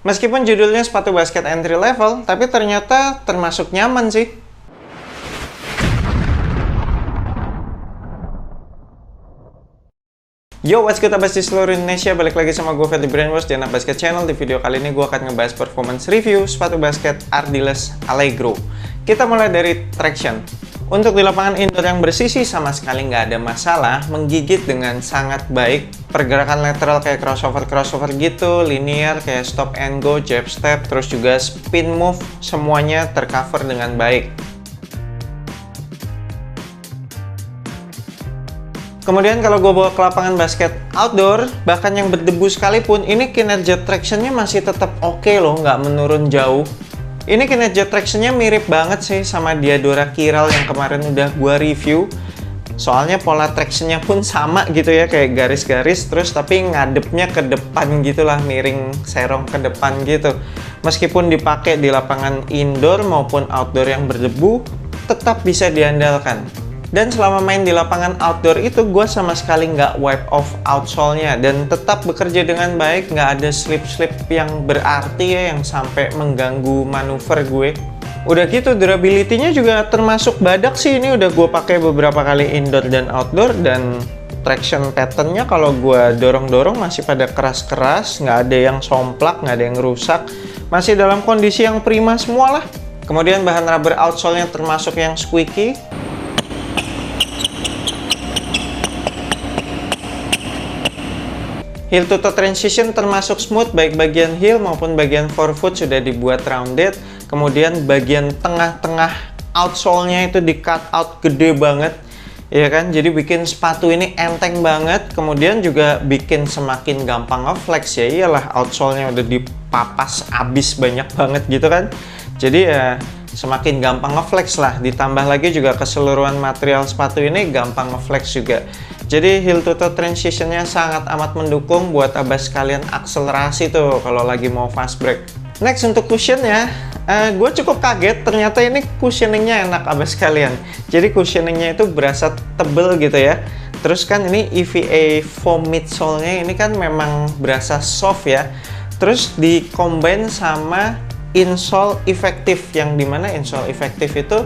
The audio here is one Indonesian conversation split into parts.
Meskipun judulnya sepatu basket entry level, tapi ternyata termasuk nyaman sih. Yo, what's good abas di seluruh Indonesia, balik lagi sama gue Fat The Brainwash di Anak Basket Channel. Di video kali ini gue akan ngebahas performance review sepatu basket Ardiles Allegro. Kita mulai dari traction. Untuk di lapangan indoor yang bersih sih sama sekali nggak ada masalah, menggigit dengan sangat baik. Pergerakan lateral kayak crossover gitu, linear kayak stop and go, jab step, terus juga spin move, semuanya tercover dengan baik. Kemudian kalau gue bawa ke lapangan basket outdoor, bahkan yang berdebu sekalipun, ini kinerja tractionnya masih tetap oke loh, nggak menurun jauh. Ini kinerja tractionnya mirip banget sih sama Diadora Chiral yang kemarin udah gue review. Soalnya pola tractionnya pun sama gitu ya, kayak garis-garis, terus tapi ngadepnya ke depan gitulah, miring serong ke depan gitu. Meskipun dipakai di lapangan indoor maupun outdoor yang berdebu, tetap bisa diandalkan. Dan selama main di lapangan outdoor itu gue sama sekali nggak wipe off outsole-nya dan tetap bekerja dengan baik, nggak ada slip-slip yang berarti ya yang sampai mengganggu manuver gue. Udah gitu durability-nya juga termasuk badak sih, ini udah gue pakai beberapa kali indoor dan outdoor, dan traction pattern-nya kalau gue dorong-dorong masih pada keras-keras, nggak ada yang somplak, nggak ada yang rusak, masih dalam kondisi yang prima semua lah. Kemudian bahan rubber outsole-nya termasuk yang squeaky. Heel to toe transition termasuk smooth, baik bagian heel maupun bagian forefoot sudah dibuat rounded. Kemudian bagian tengah-tengah outsole-nya itu di cut out gede banget, ya kan? Jadi bikin sepatu ini enteng banget. Kemudian juga bikin semakin gampang ngeflex, ya iyalah outsole-nya udah dipapas abis banyak banget gitu kan. Jadi ya semakin gampang ngeflex lah. Ditambah lagi juga keseluruhan material sepatu ini gampang ngeflex juga. Jadi heel to toe transitionnya sangat amat mendukung buat abas kalian akselerasi tuh kalau lagi mau fast break. Next untuk cushionnya, gue cukup kaget ternyata ini cushioningnya enak abas kalian. Jadi cushioningnya itu berasa tebel gitu ya. Terus kan ini EVA foam midsole-nya ini kan memang berasa soft ya. Terus di combine sama insole efektif, yang dimana insole efektif itu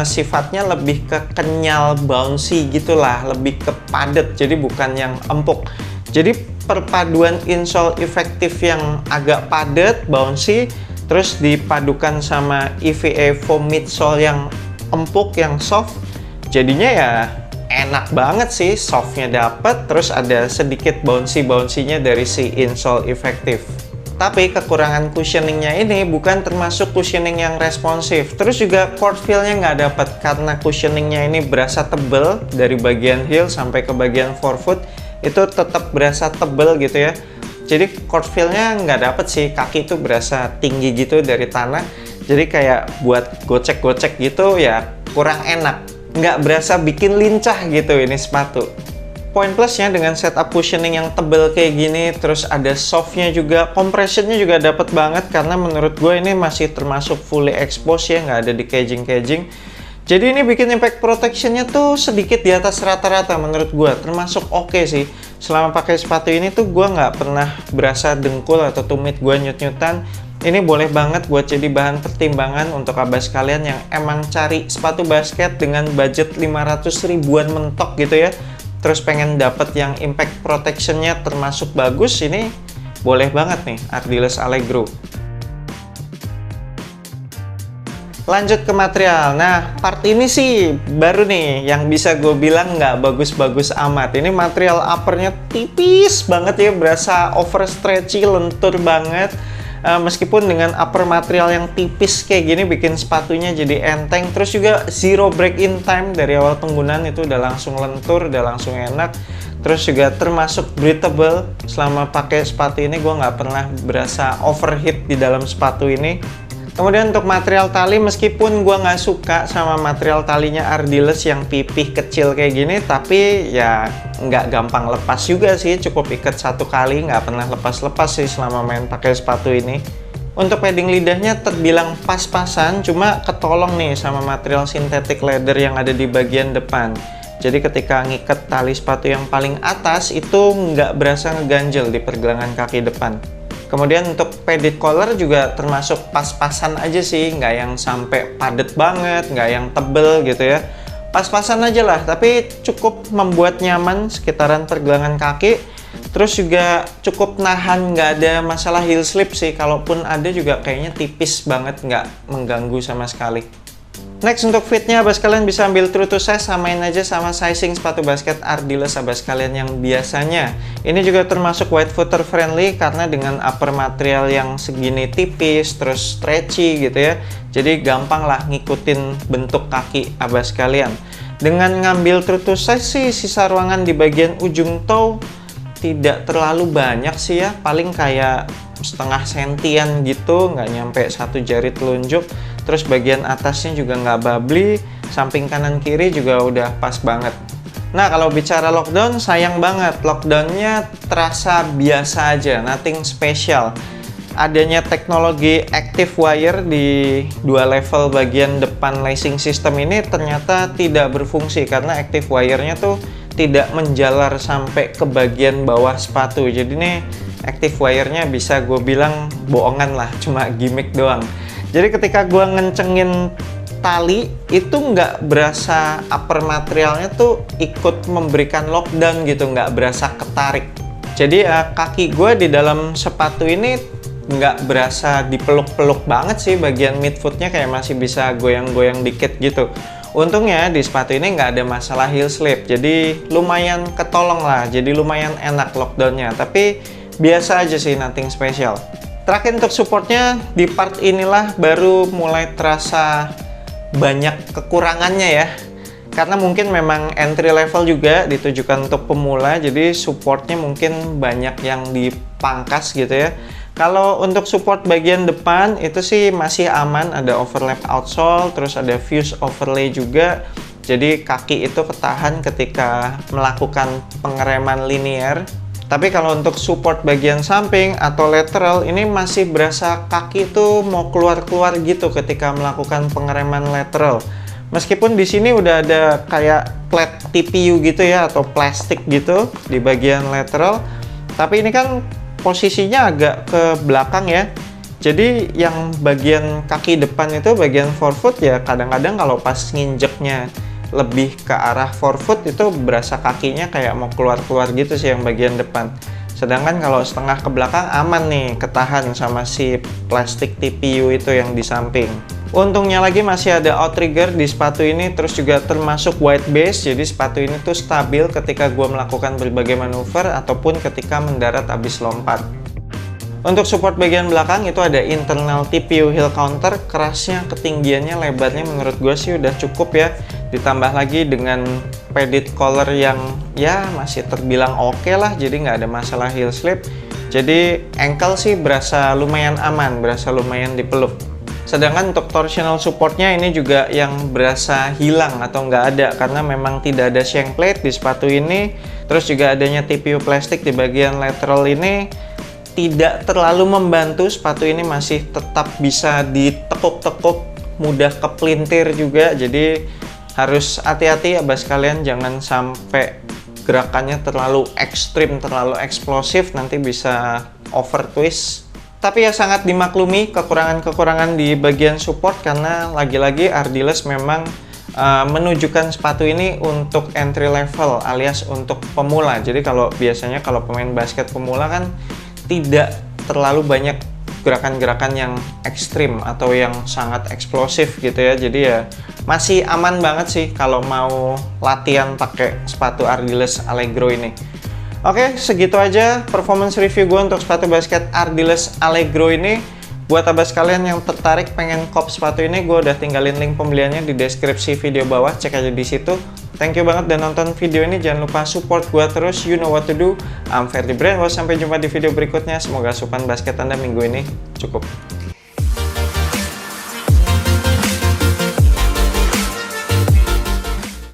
sifatnya lebih ke kenyal, bouncy gitulah, lebih ke padat, jadi bukan yang empuk. Jadi perpaduan insole efektif yang agak padat, bouncy, terus dipadukan sama EVA foam midsole yang empuk, yang soft, jadinya ya enak banget sih. Softnya dapet, terus ada sedikit bouncy-nya dari si insole efektif. Tapi kekurangan cushioningnya ini bukan termasuk cushioning yang responsif. Terus juga court feel-nya nggak dapat karena cushioningnya ini berasa tebel dari bagian heel sampai ke bagian forefoot, itu tetap berasa tebel gitu ya. Jadi court feel-nya nggak dapet sih, kaki itu berasa tinggi gitu dari tanah. Jadi kayak buat gocek-gocek gitu ya kurang enak. Nggak berasa bikin lincah gitu ini sepatu. Poin plusnya dengan setup cushioning yang tebel kayak gini, terus ada softnya juga, compressionnya juga dapet banget karena menurut gue ini masih termasuk fully exposed ya, nggak ada di caging. Jadi ini bikin impact protectionnya tuh sedikit di atas rata-rata menurut gue, termasuk oke sih. Selama pakai sepatu ini tuh gue nggak pernah berasa dengkul atau tumit gue nyut-nyutan. Ini boleh banget buat jadi bahan pertimbangan untuk abas kalian yang emang cari sepatu basket dengan budget 500 ribuan mentok gitu ya. Terus pengen dapet yang impact protectionnya termasuk bagus, ini boleh banget nih Ardiles Allegro. Lanjut ke material. Nah, part ini sih baru nih yang bisa gue bilang nggak bagus-bagus amat. Ini material uppernya tipis banget ya, berasa over stretchy, lentur banget. Meskipun dengan upper material yang tipis kayak gini bikin sepatunya jadi enteng, terus juga zero break in time dari awal penggunaan itu udah langsung lentur, udah langsung enak. Terus juga termasuk breathable. Selama pakai sepatu ini gue nggak pernah berasa overheat di dalam sepatu ini. Kemudian untuk material tali, meskipun gue nggak suka sama material talinya Ardiles yang pipih kecil kayak gini, tapi ya nggak gampang lepas juga sih, cukup ikat satu kali, nggak pernah lepas-lepas sih selama main pakai sepatu ini. Untuk padding lidahnya terbilang pas-pasan, cuma ketolong nih sama material synthetic leather yang ada di bagian depan. Jadi ketika ngikat tali sepatu yang paling atas itu nggak berasa ngeganjel di pergelangan kaki depan. Kemudian untuk padded collar juga termasuk pas-pasan aja sih, nggak yang sampai padet banget, nggak yang tebel gitu ya. Pas-pasan aja lah, tapi cukup membuat nyaman sekitaran pergelangan kaki. Terus juga cukup nahan, nggak ada masalah heel slip sih. Kalaupun ada juga kayaknya tipis banget, nggak mengganggu sama sekali. Next, untuk fitnya, abas kalian bisa ambil true to size, samain aja sama sizing sepatu basket Ardiles abas kalian yang biasanya. Ini juga termasuk wide footer friendly karena dengan upper material yang segini tipis, terus stretchy gitu ya. Jadi gampang lah ngikutin bentuk kaki abas kalian. Dengan ngambil true to size sih, sisa ruangan di bagian ujung toe tidak terlalu banyak sih ya, paling kayak setengah sentian gitu, nggak nyampe 1 jari telunjuk. Terus bagian atasnya juga nggak bubbly, samping kanan kiri juga udah pas banget. Nah, kalau bicara lockdown, sayang banget, lockdownnya terasa biasa aja, nothing special. Adanya teknologi active wire di 2 level bagian depan lacing system ini ternyata tidak berfungsi karena active wire-nya tuh tidak menjalar sampai ke bagian bawah sepatu. Jadi nih active wire-nya bisa gue bilang bohongan lah, cuma gimmick doang. Jadi ketika gue ngencengin tali itu nggak berasa upper materialnya tuh ikut memberikan lockdown gitu, nggak berasa ketarik. Jadi kaki gue di dalam sepatu ini nggak berasa dipeluk-peluk banget sih, bagian midfootnya kayak masih bisa goyang-goyang dikit gitu. Untungnya di sepatu ini nggak ada masalah heel slip, jadi lumayan ketolong lah, jadi lumayan enak lockdownnya. Tapi biasa aja sih, nothing special. Terakhir untuk supportnya, di part inilah baru mulai terasa banyak kekurangannya ya. Karena mungkin memang entry level juga ditujukan untuk pemula, jadi supportnya mungkin banyak yang dipangkas gitu ya. Kalau untuk support bagian depan itu sih masih aman, ada overlap outsole, terus ada fuse overlay juga. Jadi kaki itu ketahan ketika melakukan pengereman linear. Tapi kalau untuk support bagian samping atau lateral ini masih berasa kaki itu mau keluar-keluar gitu ketika melakukan pengereman lateral. Meskipun di sini udah ada kayak plat TPU gitu ya, atau plastik gitu di bagian lateral, tapi ini kan posisinya agak ke belakang ya. Jadi yang bagian kaki depan itu bagian forefoot ya, kadang-kadang kalau pas nginjeknya lebih ke arah forefoot itu berasa kakinya kayak mau keluar-keluar gitu sih yang bagian depan. Sedangkan kalau setengah ke belakang aman nih, ketahan sama si plastik TPU itu yang di samping. Untungnya lagi masih ada outrigger di sepatu ini, terus juga termasuk wide base, jadi sepatu ini tuh stabil ketika gue melakukan berbagai manuver ataupun ketika mendarat habis lompat. Untuk support bagian belakang itu ada internal TPU heel counter, kerasnya, ketinggiannya, lebarnya menurut gue sih udah cukup ya. Ditambah lagi dengan padded collar yang ya masih terbilang oke lah, jadi nggak ada masalah heel slip. Jadi ankle sih berasa lumayan aman, berasa lumayan dipeluk. Sedangkan untuk torsional supportnya ini juga yang berasa hilang atau nggak ada karena memang tidak ada shank plate di sepatu ini. Terus juga adanya TPU plastik di bagian lateral ini tidak terlalu membantu. Sepatu ini masih tetap bisa ditekuk-tekuk, mudah kepelintir juga. Jadi harus hati-hati ya bas kalian, jangan sampai gerakannya terlalu ekstrim, terlalu eksplosif, nanti bisa over twist. Tapi ya sangat dimaklumi kekurangan-kekurangan di bagian support karena lagi-lagi Ardiles memang menunjukkan sepatu ini untuk entry level alias untuk pemula. Jadi kalau biasanya kalau pemain basket pemula kan tidak terlalu banyak gerakan-gerakan yang ekstrim atau yang sangat eksplosif gitu ya. Jadi ya masih aman banget sih kalau mau latihan pakai sepatu Ardiles Allegro ini. Oke, segitu aja performance review gue untuk sepatu basket Ardiles Allegro ini. Buat abas kalian yang tertarik pengen kop sepatu ini, gue udah tinggalin link pembeliannya di deskripsi video bawah, cek aja di situ. Thank you banget udah nonton video ini, jangan lupa support gue terus, you know what to do. I'm Ferdy Brainwash, sampai jumpa di video berikutnya. Semoga asupan basket Anda minggu ini cukup.